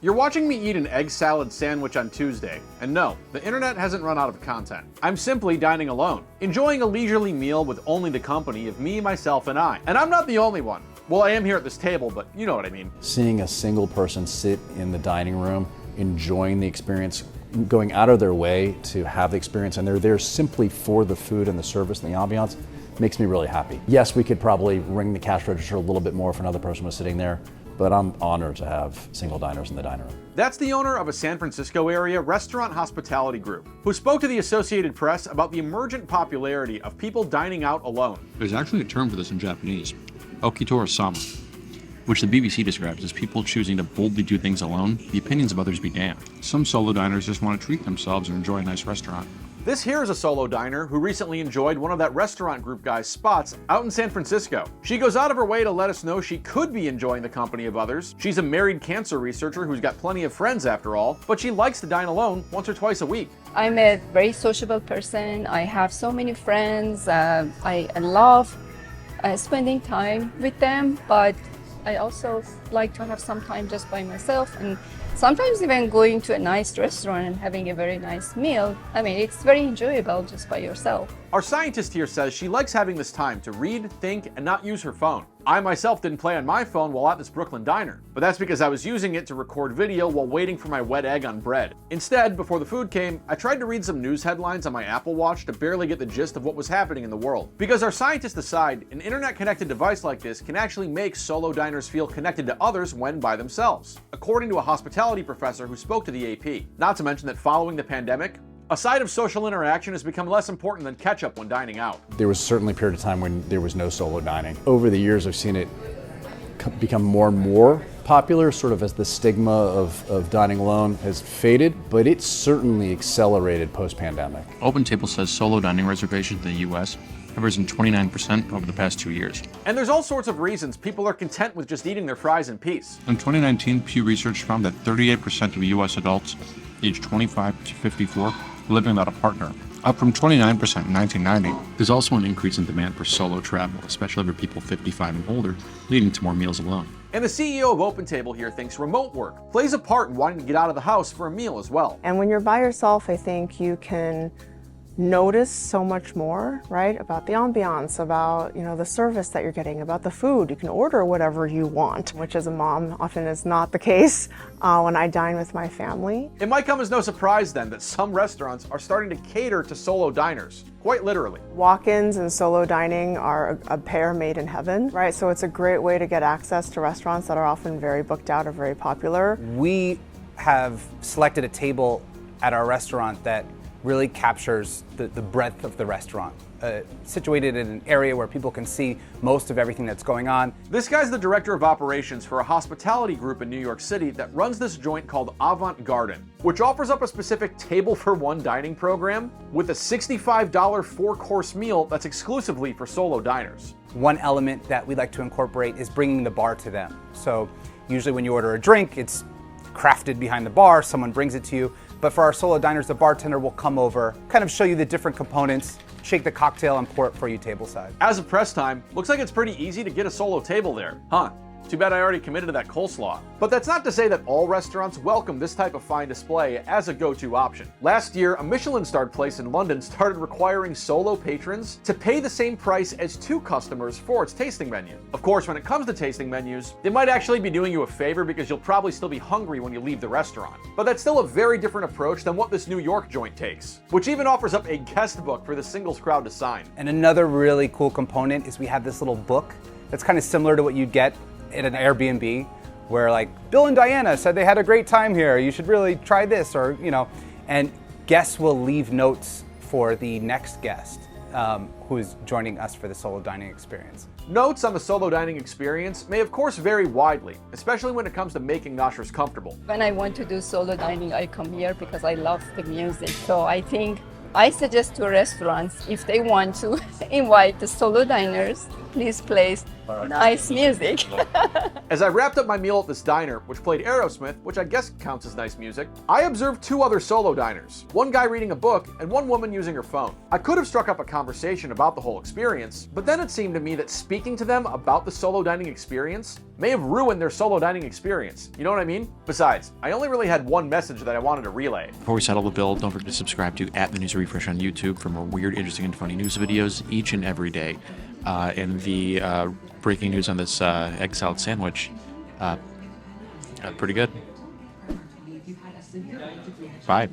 You're watching me eat an egg salad sandwich on Tuesday, and no, the internet hasn't run out of content. I'm simply dining alone, enjoying a leisurely meal with only the company of me, myself, and I. And I'm not the only one. Well, I am here at this table, but you know what I mean. Seeing a single person sit in the dining room, enjoying the experience, going out of their way to have the experience, and they're there simply for the food and the service and the ambiance, makes me really happy. Yes, we could probably ring the cash register a little bit more if another person was sitting there, but I'm honored to have single diners in the dining room. That's the owner of a San Francisco area restaurant hospitality group, who spoke to the Associated Press about the emergent popularity of people dining out alone. There's actually a term for this in Japanese, okitora-sama, which the BBC describes as people choosing to boldly do things alone, the opinions of others be damned. Some solo diners just want to treat themselves and enjoy a nice restaurant. This here is a solo diner who recently enjoyed one of that restaurant group guy's spots out in San Francisco. She goes out of her way to let us know she could be enjoying the company of others. She's a married cancer researcher who's got plenty of friends after all, but she likes to dine alone once or twice a week. I'm a very sociable person. I have so many friends. I love spending time with them, but I also like to have some time just by myself, and sometimes even going to a nice restaurant and having a very nice meal. I mean, it's very enjoyable just by yourself. Our scientist here says she likes having this time to read, think, and not use her phone. I myself didn't play on my phone while at this Brooklyn diner, but that's because I was using it to record video while waiting for my wet egg on bread. Instead, before the food came, I tried to read some news headlines on my Apple Watch to barely get the gist of what was happening in the world. Because our scientists decide an internet-connected device like this can actually make solo diners feel connected to others when by themselves, according to a hospitality professor who spoke to the AP. Not to mention that following the pandemic, a side of social interaction has become less important than ketchup when dining out. There was certainly a period of time when there was no solo dining. Over the years, I've seen it become more and more popular, sort of as the stigma of dining alone has faded, but it's certainly accelerated post-pandemic. OpenTable says solo dining reservations in the U.S. have risen 29% over the past 2 years. And there's all sorts of reasons people are content with just eating their fries in peace. In 2019, Pew Research found that 38% of U.S. adults aged 25 to 54 living without a partner, up from 29% in 1990. There's also an increase in demand for solo travel, especially for people 55 and older, leading to more meals alone. And the CEO of OpenTable here thinks remote work plays a part in wanting to get out of the house for a meal as well. And when you're by yourself, I think you can notice so much more, right? About the ambiance, about, the service that you're getting, about the food. You can order whatever you want, which as a mom often is not the case when I dine with my family. It might come as no surprise then that some restaurants are starting to cater to solo diners, quite literally. Walk-ins and solo dining are a pair made in heaven, right? So it's a great way to get access to restaurants that are often very booked out or very popular. We have selected a table at our restaurant that really captures the breadth of the restaurant, situated in an area where people can see most of everything that's going on. This guy's the director of operations for a hospitality group in New York City that runs this joint called Avant Garden, which offers up a specific table-for-one dining program with a $65 four-course meal that's exclusively for solo diners. One element that we like to incorporate is bringing the bar to them. So usually when you order a drink, it's crafted behind the bar, someone brings it to you. But for our solo diners, the bartender will come over, kind of show you the different components, shake the cocktail, and pour it for you tableside. As of press time, looks like it's pretty easy to get a solo table there, huh? Too bad I already committed to that coleslaw. But that's not to say that all restaurants welcome this type of fine display as a go-to option. Last year, a Michelin-starred place in London started requiring solo patrons to pay the same price as two customers for its tasting menu. Of course, when it comes to tasting menus, they might actually be doing you a favor because you'll probably still be hungry when you leave the restaurant. But that's still a very different approach than what this New York joint takes, which even offers up a guest book for the singles crowd to sign. And another really cool component is we have this little book that's kind of similar to what you'd get at an Airbnb, where like Bill and Diana said they had a great time here, you should really try this, or and guests will leave notes for the next guest who is joining us for the solo dining experience. Notes on the solo dining experience may of course vary widely, especially when it comes to making noshers comfortable. When I want to do solo dining, I come here because I love the music. So I suggest to restaurants, if they want to invite the solo diners, please play nice music. As I wrapped up my meal at this diner, which played Aerosmith, which I guess counts as nice music, I observed two other solo diners. One guy reading a book and one woman using her phone. I could have struck up a conversation about the whole experience, but then it seemed to me that speaking to them about the solo dining experience may have ruined their solo dining experience. You know what I mean? Besides, I only really had one message that I wanted to relay. Before we settle the bill, don't forget to subscribe to @TheNewsRefresh on YouTube for more weird, interesting, and funny news videos each and every day. And the breaking news on this egg salad sandwich, pretty good. Bye.